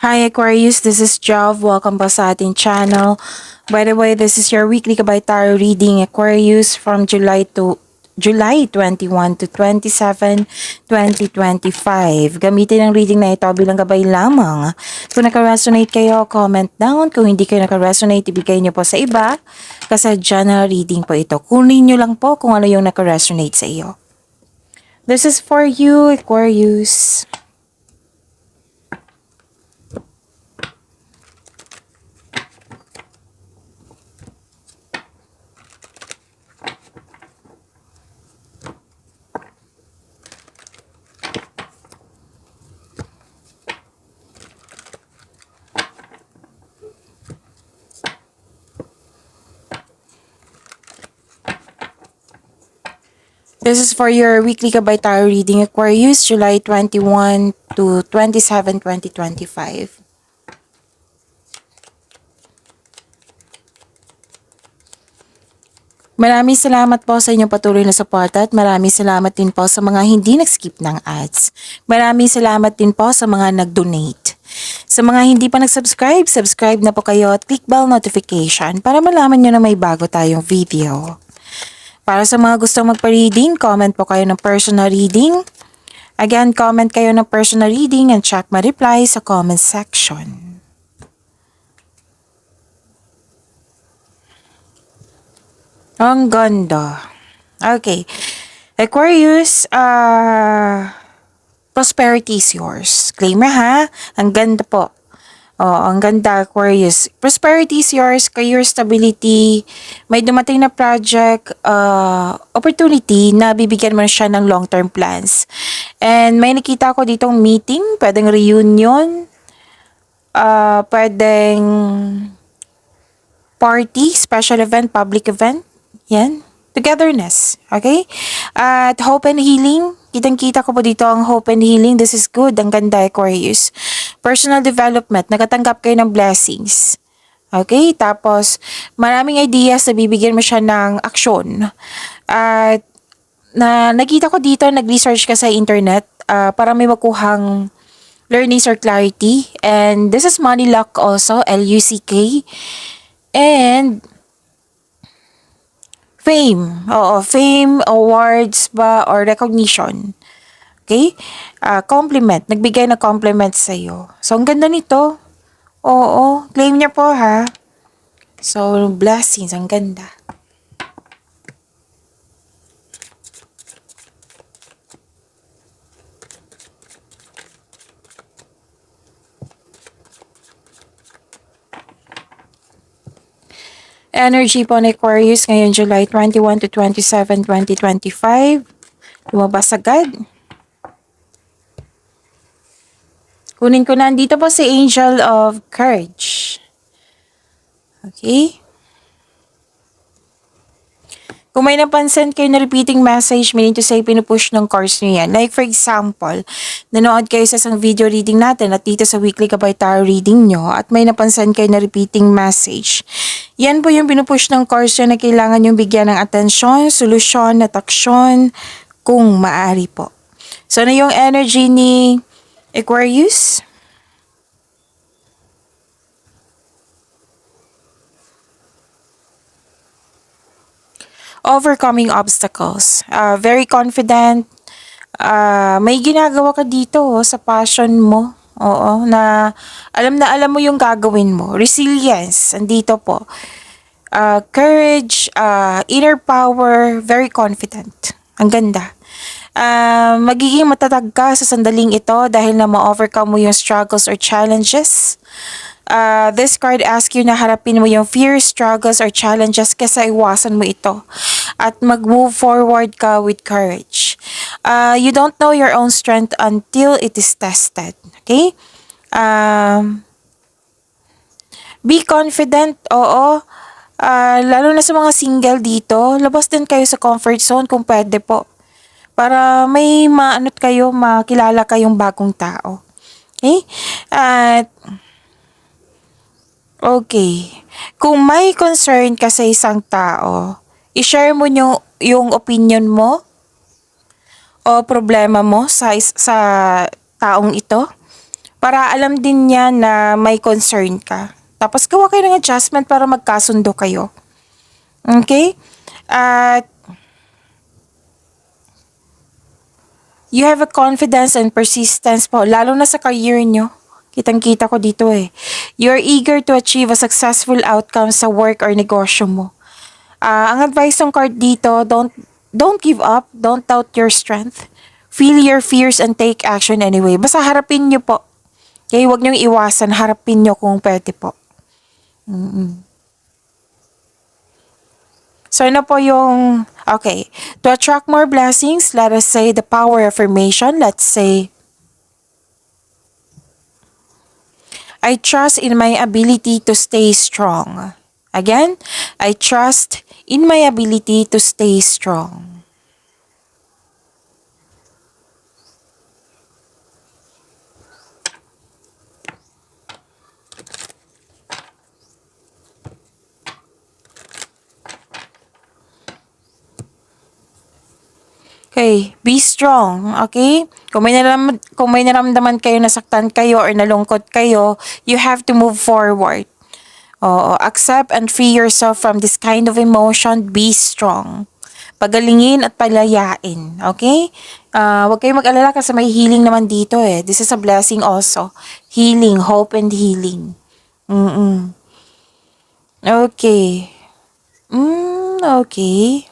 Hi Aquarius, this is Jav. Welcome po sa ating channel. By the way, this is your weekly Kabay Tarot reading Aquarius from July 21 to 27, 2025. Gamitin ang reading na ito bilang gabay lamang. Kung naka-resonate kayo, comment down. Kung hindi kayo naka-resonate, ibigay niyo po sa iba. Kasi general reading po ito. Kunin niyo lang po kung ano yung naka-resonate sa iyo. This is for you, Aquarius. This is for your weekly Kabay Tarot reading Aquarius, July 21 to 27, 2025. Maraming salamat po sa inyong patuloy na suporta at maraming salamat din po sa mga hindi nag-skip ng ads. Maraming salamat din po sa mga nag-donate. Sa mga hindi pa nag-subscribe, subscribe na po kayo at click bell notification para malaman nyo na may bago tayong video. Para sa mga gustong magpa-reading, comment po kayo ng personal reading. Again, comment kayo ng personal reading and check my reply sa comment section. Ang ganda. Okay. Aquarius, prosperity is yours. Claimer ha? Ang ganda po. Ang ganda, Aquarius. Prosperity is yours, career stability, may dumating na project, opportunity na bibigyan mo na siya ng long-term plans. And may nakita ko ditong meeting, pwedeng reunion, pwedeng party, special event, public event. Yan. Togetherness. Okay? At hope and healing. Kitang-kita ko po dito ang hope and healing. This is good. Ang ganda, Aquarius. Personal development. Nakatanggap kayo ng blessings. Okay? Tapos, maraming ideas na bibigyan mo siya ng aksyon. At nakita ko dito, nag-research ka sa internet para may makuhang learnings or clarity. And this is money luck also. L-U-C-K. And fame. Fame, awards ba, or recognition. Okay? Compliment. Nagbigay na compliment sa'yo. So, ang ganda nito. Oo. Claim niya po, ha? So, blessings. Ang ganda. Energy po ni Aquarius ngayon July 21 to 27, 2025. Lumabas agad. Kunin ko na. Dito po si Angel of Courage. Okay. Kung may napansin kayo na repeating message, meaning to say, pinupush ng course nyo yan. Like for example, nanood kayo sa isang video reading natin at dito sa weekly Kabay Tarot reading nyo at may napansin kayo na repeating message. Yan po yung pinupush ng course nyo na kailangan yung bigyan ng atensyon, solusyon at aksyon kung maaari po. So, ano yung energy ni Aquarius? Overcoming obstacles. Very confident. May ginagawa ka dito sa passion mo. Oo, na alam mo yung gagawin mo. Resilience, andito po. Courage, inner power, very confident. Ang ganda. Magiging matatag ka sa sandaling ito dahil na ma-overcome mo yung struggles or challenges. This card asks you na harapin mo yung fears, struggles, or challenges kasi iwasan mo ito. At mag-move forward ka with courage. You don't know your own strength until it is tested. Okay? Be confident, oo. Lalo na sa mga single dito, labas din kayo sa comfort zone kung pwede po. Para may makilala kayong bagong tao. Okay? At okay. Kung may concern ka sa isang tao, i-share mo yung opinion mo o problema mo sa taong ito Para alam din niya na may concern ka. Tapos gawa kayo ng adjustment para magkasundo kayo. Okay? At you have a confidence and persistence po, lalo na sa career nyo. Kitang-kita ko dito eh. You're eager to achieve a successful outcome sa work or negosyo mo. Ang advice ng card dito, don't give up, don't doubt your strength. Feel your fears and take action anyway. Basta harapin nyo po. Okay, huwag niyong iwasan, harapin nyo kung pwede po. So, ano po yung, okay, to attract more blessings, let us say the power affirmation. Let's say, I trust in my ability to stay strong. Again, I trust in my ability to stay strong. Okay, be strong, okay? Kung may naramdaman kayo, nasaktan kayo, or nalungkot kayo, you have to move forward. Oo, accept and free yourself from this kind of emotion. Be strong. Pagalingin at palayain, okay? Huwag kayong mag-alala kasi may healing naman dito eh. This is a blessing also. Healing, hope, and healing. Okay. Okay.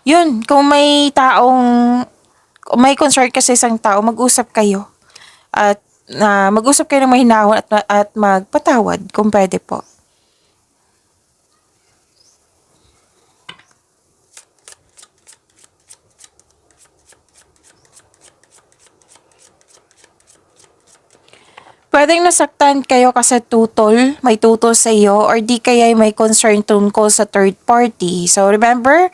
Yun, kung may concern kasi isang tao, mag-usap kayo. At mag-usap kayo ng mahinahon at magpatawad kung pwede po. Pwedeng nasaktan kayo kasi may tutol sa iyo, or di kaya may concern tungkol sa third party. So remember,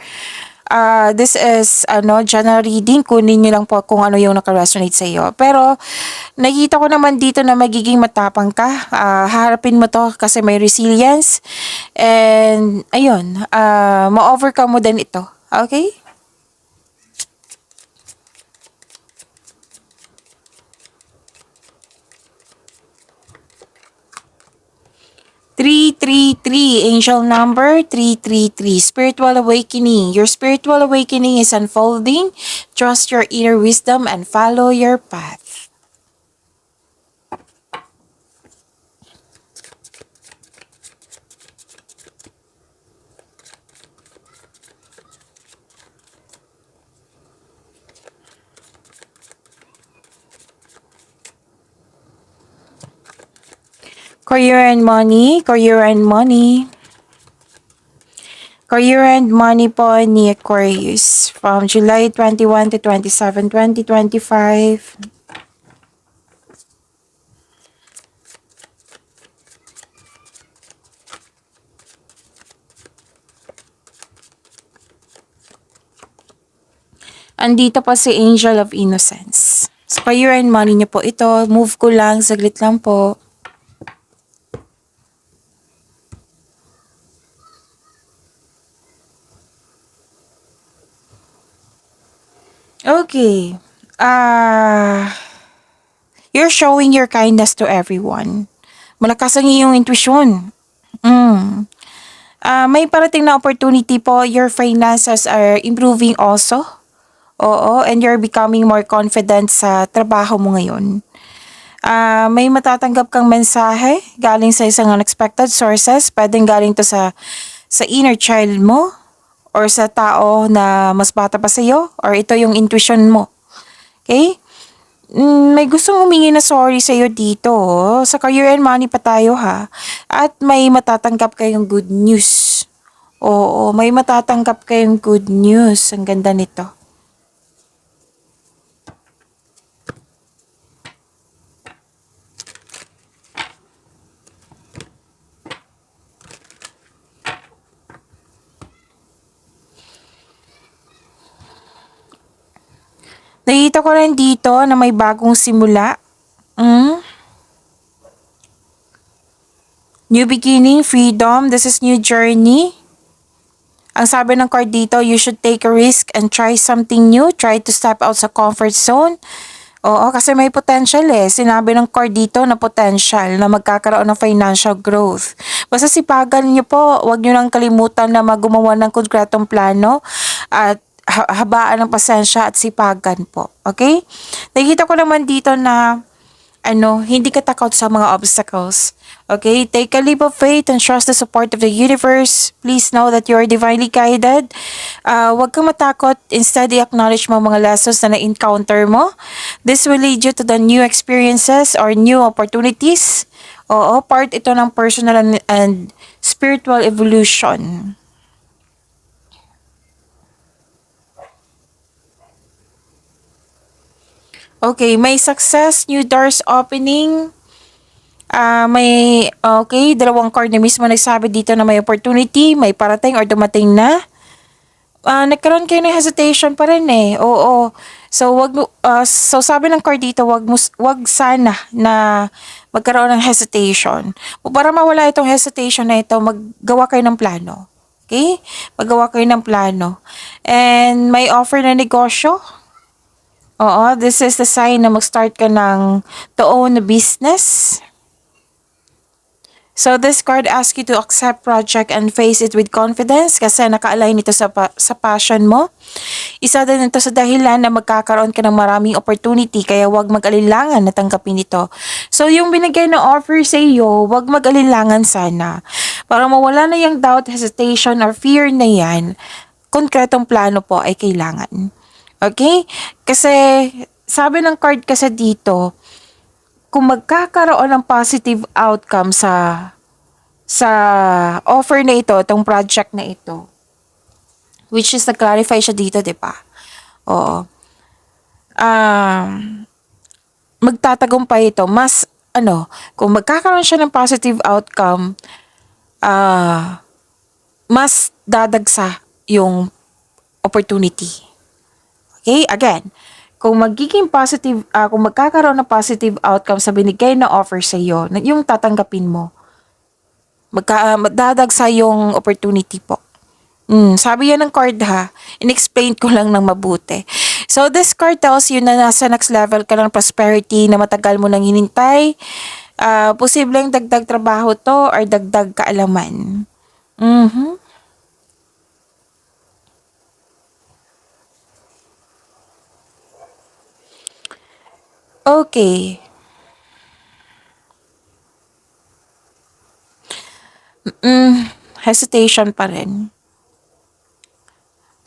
this is general reading. Kunin niyo lang po kung ano yung naka-resonate sa iyo. Pero nakita ko naman dito na magiging matapang ka. Harapin mo to kasi may resilience. And ayun, ma-overcome mo din ito. Okay? 333, angel number 333, spiritual awakening. Your spiritual awakening is unfolding. Trust your inner wisdom and follow your path. Career and money, career and money. Career and money po ni Aquarius from July 21 to 27, 2025. Andito po si Angel of Innocence. So, career and money niyo po ito. Move ko lang, saglit lang po. Okay. You're showing your kindness to everyone. Malakas ang iyong intuition. May parating na opportunity po. Your finances are improving also. Oo, and you're becoming more confident sa trabaho mo ngayon. May matatanggap kang mensahe galing sa isang unexpected sources. Pwedeng galing to sa inner child mo, or sa tao na mas bata pa sa'yo, or ito yung intuition mo. Okay? May gustong humingi na sorry sa'yo dito. Sa career and money pa tayo ha. At may matatanggap kayong good news. Oo, may matatanggap kayong good news. Ang ganda nito. Nakita ko rin dito na may bagong simula. New beginning, freedom. This is new journey. Ang sabi ng card dito, you should take a risk and try something new. Try to step out sa comfort zone. Oo, kasi may potential eh. Sinabi ng card dito na potential na magkakaroon ng financial growth. Basta sipagan niyo po, wag niyo nang kalimutan na gumawa ng konkretong plano at habaan ng pasensya at sipagan po. Okay? Nakikita ko naman dito na hindi ka takot sa mga obstacles. Okay? Take a leap of faith and trust the support of the universe. Please know that you are divinely guided. Huwag kang matakot. Instead, i-acknowledge mo mga lessons na na-encounter mo. This will lead you to the new experiences or new opportunities. Oo, part ito ng personal and spiritual evolution. Okay, may success, new doors opening. Dalawang card na mismo nagsabi dito na may opportunity, may parating or dumating na. Nagkaroon kayo ng hesitation pa rin eh. Oo. So so sabi ng card dito, wag sana na magkaroon ng hesitation. O para mawala itong hesitation na ito, maggawa kayo ng plano. Okay? Maggawa kayo ng plano. And may offer na negosyo. Oo, this is the sign na mag-start ka ng to own a business. So this card asks you to accept project and face it with confidence kasi naka-align ito sa passion mo. Isa din ito sa dahilan na magkakaroon ka ng maraming opportunity kaya huwag mag-alilangan na tanggapin ito. So yung binigay na offer sa iyo, huwag mag-alilangan sana. Para mawala na yung doubt, hesitation, or fear na yan, konkretong plano po ay kailangan. Okay? Kasi sabi ng card kasi dito, kung magkakaroon ng positive outcome sa offer na ito, itong project na ito, which is na-clarify siya dito, di ba? Oo. Magtatagumpay ito. Kung magkakaroon siya ng positive outcome, mas dadagsa yung opportunity. Okay? Again, kung magkakaroon ng positive outcome sa binigay na offer sa iyo, yung tatanggapin mo, dadagsa yung opportunity po. Sabi yan ng card ha, in-explain ko lang ng mabuti. So this card tells you na nasa next level ka ng prosperity na matagal mo nang hinintay. Posibleng dagdag trabaho to or dagdag kaalaman. Okay. Hesitation pa rin.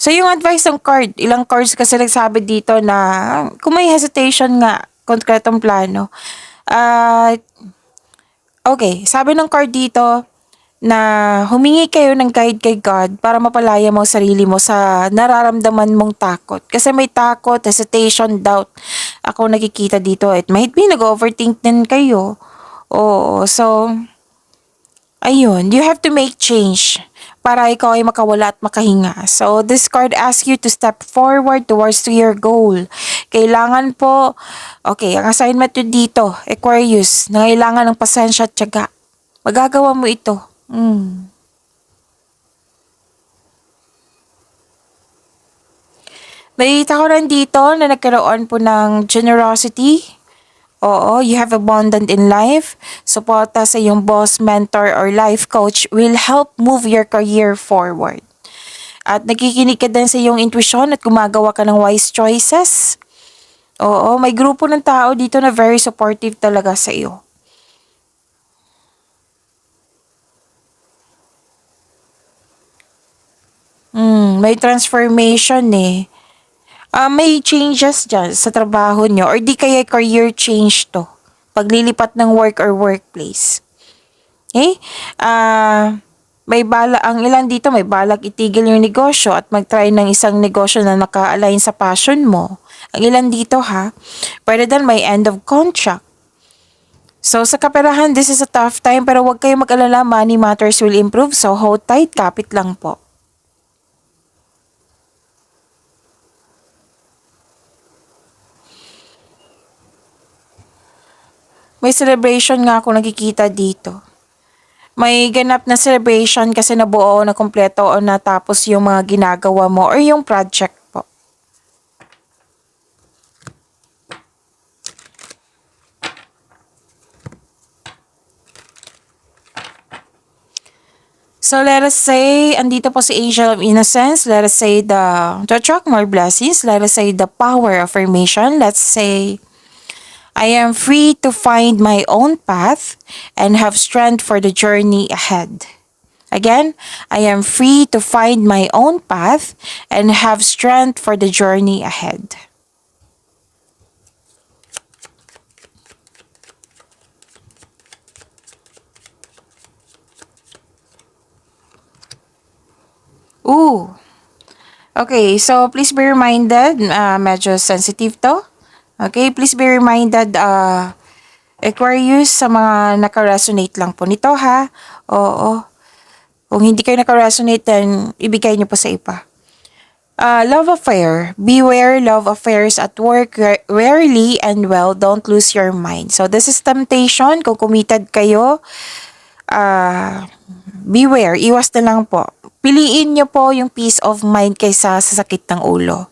So yung advice ng card, ilang cards kasi nagsabi dito na kung may hesitation nga, konkretong plano. Okay, sabi ng card dito na humingi kayo ng guide kay God para mapalaya mo ang sarili mo sa nararamdaman mong takot. Kasi may takot, hesitation, doubt. Ako nakikita dito. It might be nag-overthink din kayo. Oo, so ayun, you have to make change para ikaw ay makawala at makahinga. So, this card asks you to step forward towards to your goal. Kailangan po, okay, ang assignment nyo dito, Aquarius, nangailangan ng pasensya at tiyaga. Magagawa mo ito. Nakita ko rin dito na nagkaroon po ng generosity. Oo, you have abundant in life. Suporta sa iyong boss, mentor, or life coach will help move your career forward. At nakikinig ka din sa iyong intuition at gumagawa ka ng wise choices. Oo, may grupo ng tao dito na very supportive talaga sa iyo. May transformation eh. May changes dyan sa trabaho nyo or di kaya career change to. Paglilipat ng work or workplace. Okay? Ang ilan dito may balak itigil yung negosyo at mag-try ng isang negosyo na naka-align sa passion mo. Ang ilan dito ha, pwede din may end of contract. So sa kaperahan, this is a tough time pero huwag kayong mag-alala, money matters will improve. So hold tight, kapit lang po. May celebration nga ako nakikita dito. May ganap na celebration kasi nabuo, na kumpleto o natapos yung mga ginagawa mo or yung project po. So let us say, andito po si Angel of Innocence. Let us say to attract more blessings. Let us say the power of affirmation. Let's say, I am free to find my own path and have strength for the journey ahead. Again, I am free to find my own path and have strength for the journey ahead. Ooh. Okay, so please be reminded, medyo sensitive to. Okay, please be reminded, Aquarius, sa mga naka-resonate lang po nito ha. Oo. Kung hindi kayo naka-resonate, then ibigay niyo po sa iba. Love affair. Beware love affairs at work rarely and well, don't lose your mind. So this is temptation. Kung committed kayo, beware. Iwas na lang po. Piliin niyo po yung peace of mind kaysa sa sakit ng ulo.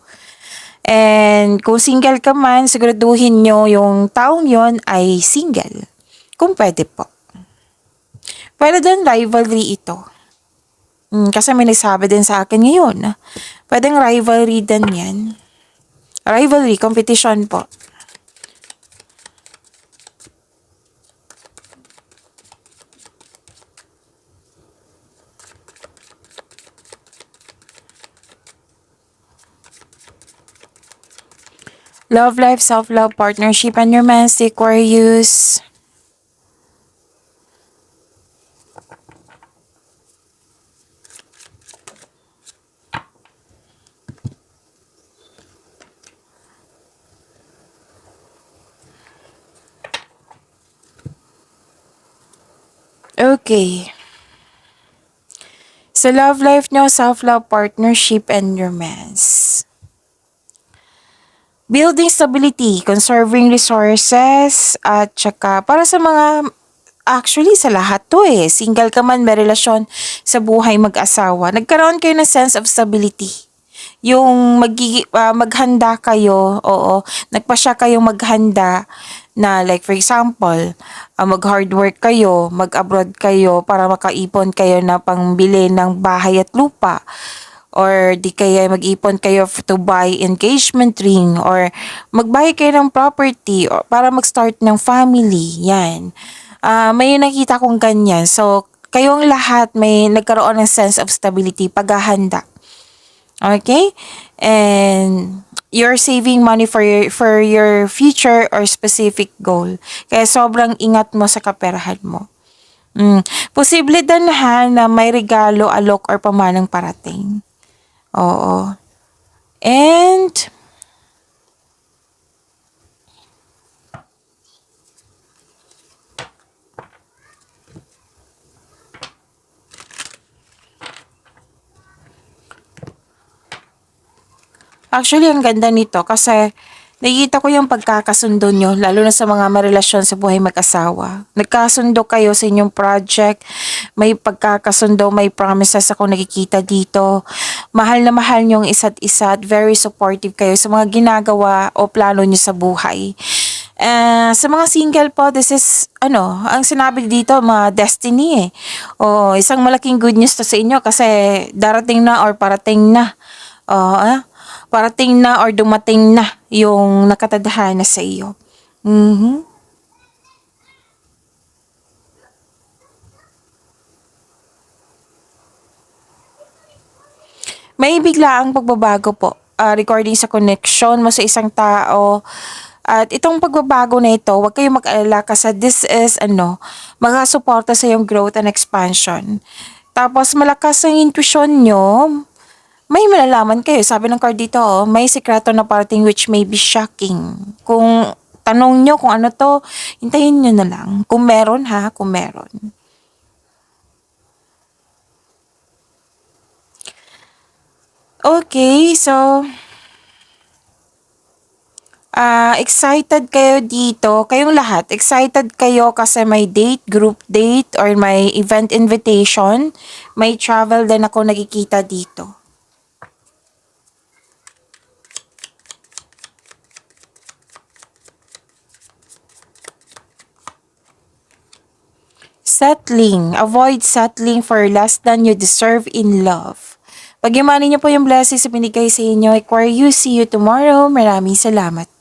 And kung single ka man, siguraduhin nyo yung taong yon ay single. Kung pwede po. Pwede din rivalry ito. Kasi may nagsabi din sa akin ngayon. Pwedeng rivalry din yan. Rivalry, competition po. Love life, self-love, partnership, and romance, Aquarius. Okay. So, love life nyo, self-love, partnership, and romance. Building stability, conserving resources, at saka para sa mga, actually sa lahat to eh. Single ka man, may relasyon sa buhay mag-asawa. Nagkaroon kayo ng sense of stability. Yung maghanda kayo, oo, nagpasya kayong maghanda na like for example, mag-hard work kayo, mag-abroad kayo para makaipon kayo na pangbili ng bahay at lupa. Or di kaya mag-ipon kayo to buy engagement ring or magbayad kayo ng property or para mag-start ng family. Yan. May nakita kong ganyan. So, kayong lahat may nagkaroon ng sense of stability, paghahanda. Okay? And you're saving money for your future or specific goal. Kaya sobrang ingat mo sa kaperahan mo. Posible din ha na may regalo, alok, or pamanang parating. Oo. And actually, ang ganda nito kasi nakikita ko yung pagkakasundo nyo, lalo na sa mga marelasyon sa buhay mag-asawa. Nagkasundo kayo sa inyong project, may pagkakasundo, may promises ako nakikita dito. Mahal na mahal nyo ang isa't isa at very supportive kayo sa mga ginagawa o plano nyo sa buhay. Sa mga single po, this is, ang sinabi dito, mga destiny eh. O, isang malaking good news to sa inyo kasi darating na or parating na. Parating na or dumating na yung nakatadhana sa iyo. May biglaang pagbabago po regarding sa connection mo sa isang tao. At itong pagbabago na ito, huwag kayong mag-alala kasi this is magasuporta sa iyong growth and expansion. Tapos malakas ang intuition nyo, may malalaman kayo. Sabi ng card dito, may sikreto na parating which may be shocking. Kung tanong nyo kung ano to, hintayin nyo na lang. Kung meron ha, kung meron. Okay, so excited kayo dito, kayong lahat, excited kayo kasi may date, group date, or may event invitation, may travel din ako nakikita dito. Settling. Avoid settling for less than you deserve in love. Pagyamanin niyo po yung blessings na binigay sa inyo. Aquarius, see you tomorrow. Maraming salamat.